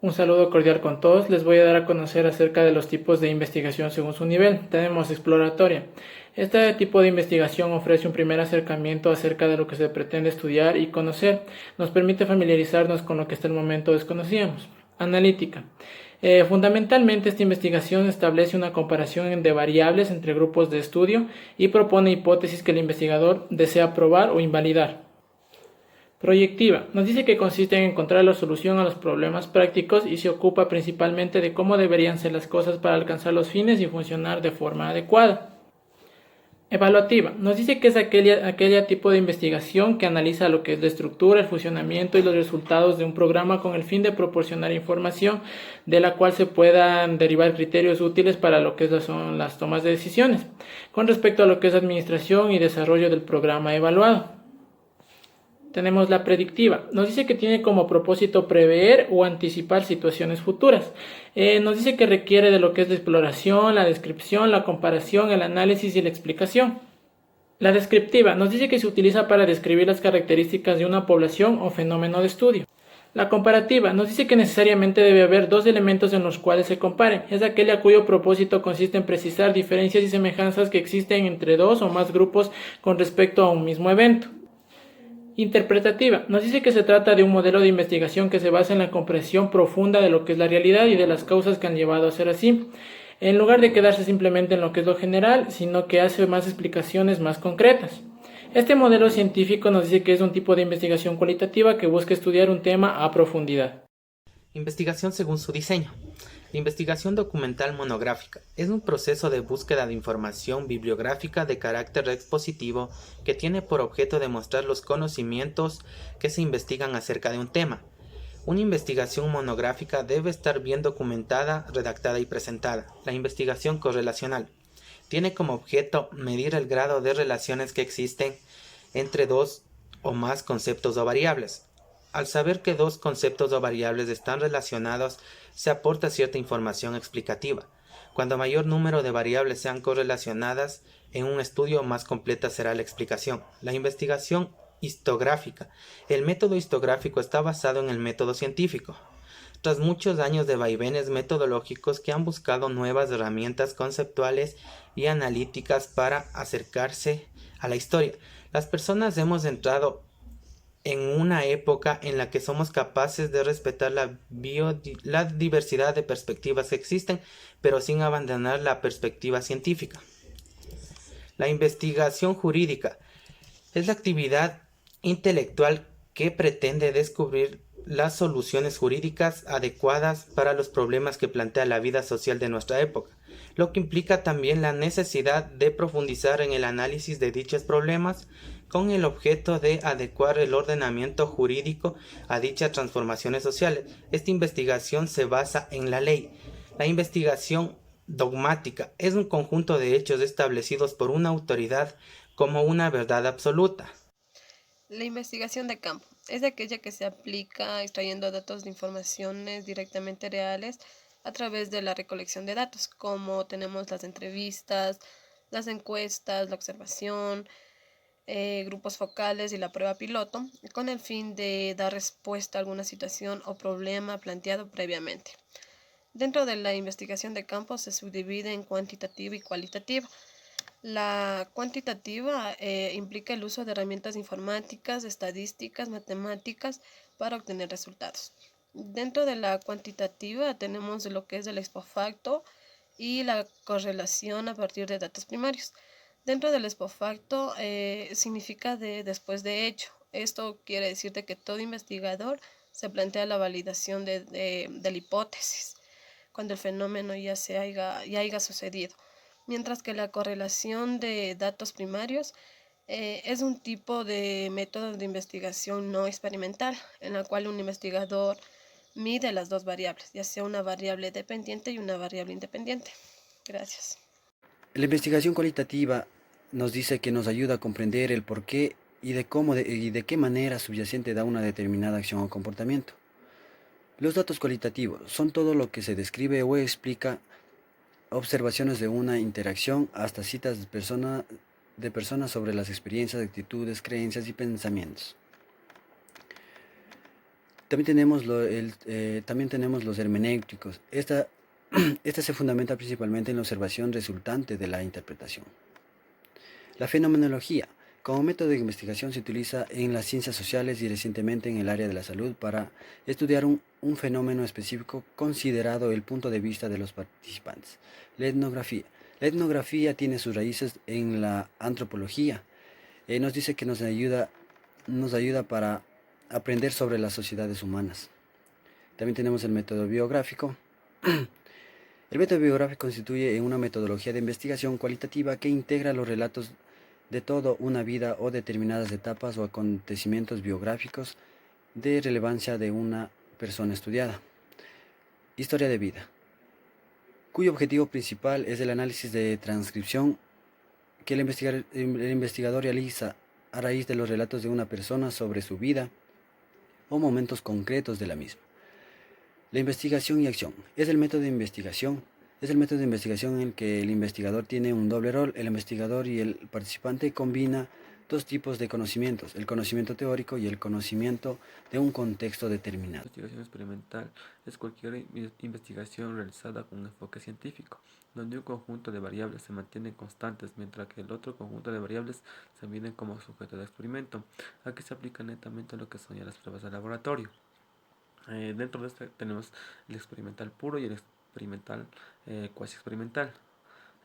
Un saludo cordial con todos. Les voy a dar a conocer acerca de los tipos de investigación según su nivel. Tenemos exploratoria. Este tipo de investigación ofrece un primer acercamiento acerca de lo que se pretende estudiar y conocer. Nos permite familiarizarnos con lo que hasta el momento desconocíamos. Analítica. Fundamentalmente, esta investigación establece una comparación de variables entre grupos de estudio y propone hipótesis que el investigador desea probar o invalidar. Proyectiva. Nos dice que consiste en encontrar la solución a los problemas prácticos y se ocupa principalmente de cómo deberían ser las cosas para alcanzar los fines y funcionar de forma adecuada. Evaluativa. Nos dice que es aquella tipo de investigación que analiza lo que es la estructura, el funcionamiento y los resultados de un programa con el fin de proporcionar información de la cual se puedan derivar criterios útiles para lo que son las tomas de decisiones con respecto a lo que es administración y desarrollo del programa evaluado. Tenemos la predictiva. Nos dice que tiene como propósito prever o anticipar situaciones futuras. Nos dice que requiere de lo que es la exploración, la descripción, la comparación, el análisis y la explicación. La descriptiva nos dice que se utiliza para describir las características de una población o fenómeno de estudio. La comparativa nos dice que necesariamente debe haber dos elementos en los cuales se comparen. Es aquella cuyo propósito consiste en precisar diferencias y semejanzas que existen entre dos o más grupos con respecto a un mismo evento. Interpretativa. Nos dice que se trata de un modelo de investigación que se basa en la comprensión profunda de lo que es la realidad y de las causas que han llevado a ser así, en lugar de quedarse simplemente en lo que es lo general, sino que hace más explicaciones más concretas. Este modelo científico nos dice que es un tipo de investigación cualitativa que busca estudiar un tema a profundidad. Investigación según su diseño. La investigación documental monográfica es un proceso de búsqueda de información bibliográfica de carácter expositivo que tiene por objeto demostrar los conocimientos que se investigan acerca de un tema. Una investigación monográfica debe estar bien documentada, redactada y presentada. La investigación correlacional tiene como objeto medir el grado de relaciones que existen entre dos o más conceptos o variables. Al saber que dos conceptos o variables están relacionados, se aporta cierta información explicativa. Cuando mayor número de variables sean correlacionadas en un estudio, más completa será la explicación. La investigación histográfica. El método histográfico está basado en el método científico. Tras muchos años de vaivenes metodológicos que han buscado nuevas herramientas conceptuales y analíticas para acercarse a la historia, las personas hemos entrado en una época en la que somos capaces de respetar la diversidad de perspectivas que existen, pero sin abandonar la perspectiva científica. La investigación jurídica es la actividad intelectual que pretende descubrir las soluciones jurídicas adecuadas para los problemas que plantea la vida social de nuestra época, lo que implica también la necesidad de profundizar en el análisis de dichos problemas con el objeto de adecuar el ordenamiento jurídico a dichas transformaciones sociales. Esta investigación se basa en la ley. La investigación dogmática es un conjunto de hechos establecidos por una autoridad como una verdad absoluta. La investigación de campo es aquella que se aplica extrayendo datos de informaciones directamente reales a través de la recolección de datos, como tenemos las entrevistas, las encuestas, la observación, grupos focales y la prueba piloto, con el fin de dar respuesta a alguna situación o problema planteado previamente. Dentro de la investigación de campo se subdivide en cuantitativa y cualitativa. La cuantitativa implica el uso de herramientas informáticas, estadísticas, matemáticas para obtener resultados. Dentro de la cuantitativa tenemos lo que es el ex post facto y la correlación a partir de datos primarios. Dentro del ex post facto significa de después de hecho. Esto quiere decir de que todo investigador se plantea la validación de la hipótesis cuando el fenómeno ya haya sucedido, mientras que la correlación de datos primarios es un tipo de método de investigación no experimental, en la cual un investigador mide las dos variables, ya sea una variable dependiente y una variable independiente. Gracias. La investigación cualitativa nos dice que nos ayuda a comprender el porqué y de cómo y de qué manera subyacente da una determinada acción o comportamiento. Los datos cualitativos son todo lo que se describe o explica, observaciones de una interacción hasta citas de personas sobre las experiencias, actitudes, creencias y pensamientos. También tenemos los hermenéuticos. Esta se fundamenta principalmente en la observación resultante de la interpretación. La fenomenología. Como método de investigación se utiliza en las ciencias sociales y recientemente en el área de la salud para estudiar un fenómeno específico considerado el punto de vista de los participantes. La etnografía. La etnografía tiene sus raíces en la antropología. Nos dice que nos ayuda para aprender sobre las sociedades humanas. También tenemos el método biográfico. El método biográfico constituye una metodología de investigación cualitativa que integra los relatos de toda una vida o determinadas etapas o acontecimientos biográficos de relevancia de una persona estudiada. Historia de vida, cuyo objetivo principal es el análisis de transcripción que el investigador realiza a raíz de los relatos de una persona sobre su vida o momentos concretos de la misma. La investigación y acción es el método de investigación. Es el método de investigación en el que el investigador tiene un doble rol. El investigador y el participante combina dos tipos de conocimientos, el conocimiento teórico y el conocimiento de un contexto determinado. La investigación experimental es cualquier investigación realizada con un enfoque científico, donde un conjunto de variables se mantienen constantes, mientras que el otro conjunto de variables se miden como sujeto de experimento. Aquí se aplica netamente lo que son ya las pruebas de laboratorio. Dentro de este tenemos el experimental puro y el experimental cuasi experimental.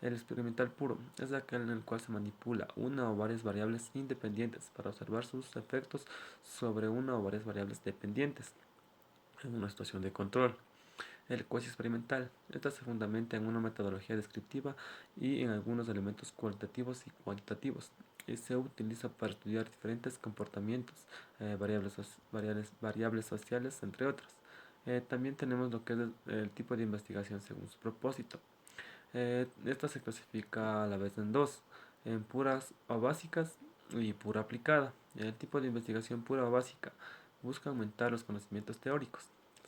El experimental puro es aquel en el cual se manipula una o varias variables independientes para observar sus efectos sobre una o varias variables dependientes en una situación de control. El cuasi experimental, esta se fundamenta en una metodología descriptiva y en algunos elementos cualitativos y cuantitativos, y se utiliza para estudiar diferentes comportamientos, variables sociales, entre otras. También tenemos lo que es el tipo de investigación según su propósito. Esta se clasifica a la vez en dos, en puras o básicas y pura aplicada. El tipo de investigación pura o básica busca aumentar los conocimientos teóricos,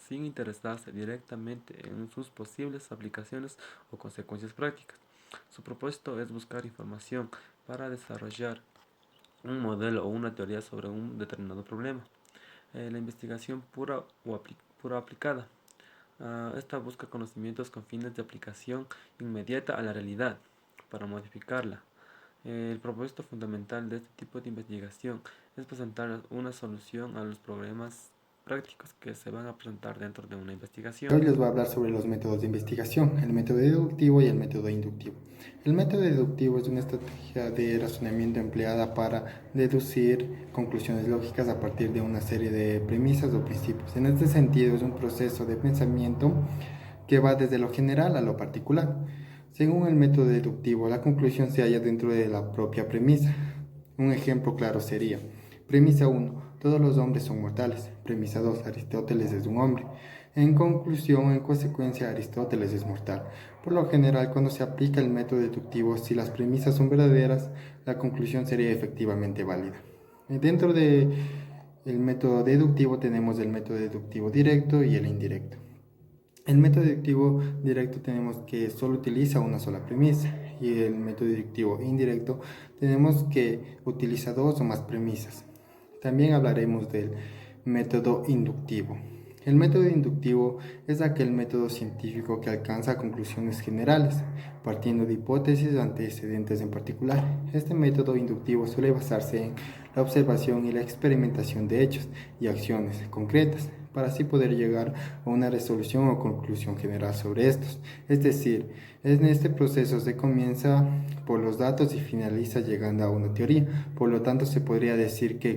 sin interesarse directamente en sus posibles aplicaciones o consecuencias prácticas. Su propósito es buscar información para desarrollar un modelo o una teoría sobre un determinado problema. La investigación pura aplicada. Esta busca conocimientos con fines de aplicación inmediata a la realidad para modificarla. El propósito fundamental de este tipo de investigación es presentar una solución a los problemas prácticos que se van a presentar dentro de una investigación. Hoy les voy a hablar sobre los métodos de investigación, el método deductivo y el método inductivo. El método deductivo es una estrategia de razonamiento empleada para deducir conclusiones lógicas a partir de una serie de premisas o principios. En este sentido, es un proceso de pensamiento que va desde lo general a lo particular. Según el método deductivo, la conclusión se halla dentro de la propia premisa. Un ejemplo claro sería: premisa 1. Todos los hombres son mortales. Premisa 2. Aristóteles es un hombre. En conclusión, en consecuencia, Aristóteles es mortal. Por lo general, cuando se aplica el método deductivo, si las premisas son verdaderas, la conclusión sería efectivamente válida. Dentro del método deductivo tenemos el método deductivo directo y el indirecto. El método deductivo directo tenemos que solo utiliza una sola premisa, y el método deductivo indirecto tenemos que utiliza dos o más premisas. También hablaremos del método inductivo. El método inductivo es aquel método científico que alcanza conclusiones generales, partiendo de hipótesis o antecedentes en particular. Este método inductivo suele basarse en la observación y la experimentación de hechos y acciones concretas, para así poder llegar a una resolución o conclusión general sobre estos. Es decir, en este proceso se comienza por los datos y finaliza llegando a una teoría. Por lo tanto, se podría decir que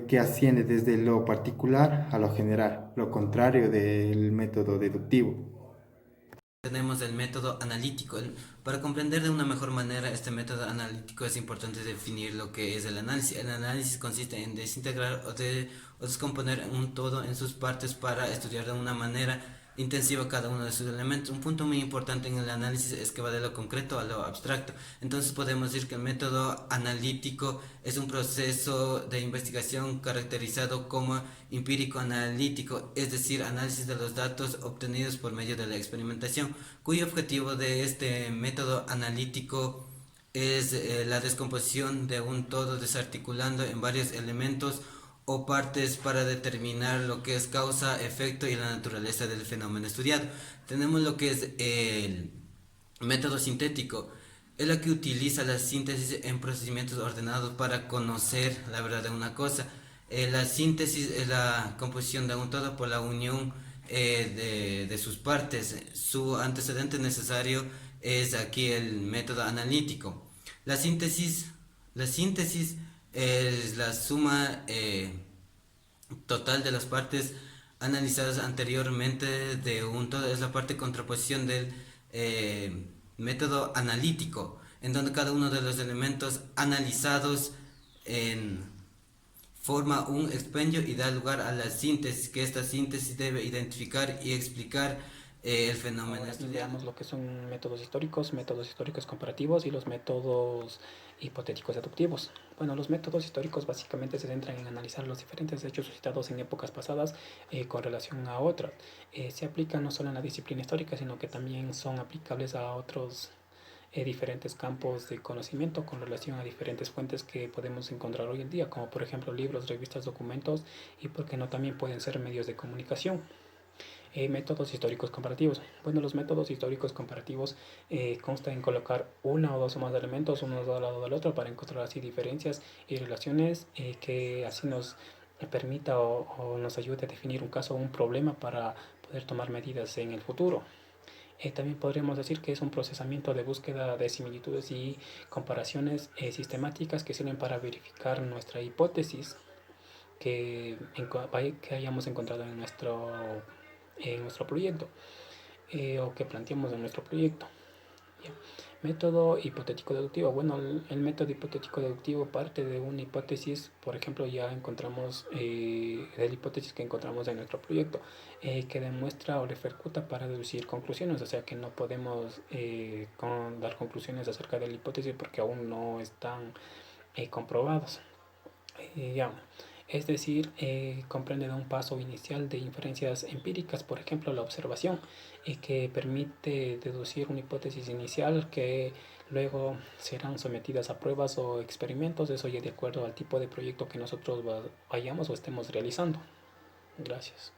que asciende desde lo particular a lo general, lo contrario del método deductivo. Tenemos el método analítico. Para comprender de una mejor manera este método analítico es importante definir lo que es el análisis. El análisis consiste en desintegrar o descomponer un todo en sus partes para estudiar de una manera intensiva cada uno de sus elementos. Un punto muy importante en el análisis es que va de lo concreto a lo abstracto. Entonces podemos decir que el método analítico es un proceso de investigación caracterizado como empírico-analítico, es decir, análisis de los datos obtenidos por medio de la experimentación, cuyo objetivo de este método analítico es la descomposición de un todo desarticulando en varios elementos o partes para determinar lo que es causa, efecto y la naturaleza del fenómeno estudiado. Tenemos lo que es el método sintético, es la que utiliza la síntesis en procedimientos ordenados para conocer la verdad de una cosa. La síntesis es la composición de un todo por la unión de sus partes. Su antecedente necesario es aquí el método analítico. La síntesis, la síntesis es la suma total de las partes analizadas anteriormente de un todo, es la parte de contraposición del método analítico, en donde cada uno de los elementos analizados en forma un expendio y da lugar a la síntesis, que esta síntesis debe identificar y explicar el fenómeno Ahora estudiado. veamos lo que son métodos históricos comparativos y los métodos hipotéticos deductivos. Bueno, los métodos históricos básicamente se centran en analizar los diferentes hechos suscitados en épocas pasadas con relación a otras. Se aplican no solo en la disciplina histórica, sino que también son aplicables a otros diferentes campos de conocimiento con relación a diferentes fuentes que podemos encontrar hoy en día, como por ejemplo libros, revistas, documentos y, por qué no, también pueden ser medios de comunicación. Métodos históricos comparativos. Bueno, los métodos históricos comparativos constan en colocar una o dos o más elementos uno al lado del otro para encontrar así diferencias y relaciones que así nos permita o nos ayude a definir un caso o un problema para poder tomar medidas en el futuro. También podríamos decir que es un procesamiento de búsqueda de similitudes y comparaciones sistemáticas que sirven para verificar nuestra hipótesis que hayamos encontrado en nuestro proyecto o que planteamos en nuestro proyecto. ¿Ya? Método hipotético deductivo. Bueno, el método hipotético deductivo parte de una hipótesis, por ejemplo, ya encontramos de la hipótesis que encontramos en nuestro proyecto, que demuestra o repercuta para deducir conclusiones, o sea que no podemos dar conclusiones acerca de la hipótesis porque aún no están comprobados. Ya. Es decir, comprende de un paso inicial de inferencias empíricas, por ejemplo, la observación, que permite deducir una hipótesis inicial que luego serán sometidas a pruebas o experimentos, eso ya de acuerdo al tipo de proyecto que nosotros vayamos o estemos realizando. Gracias.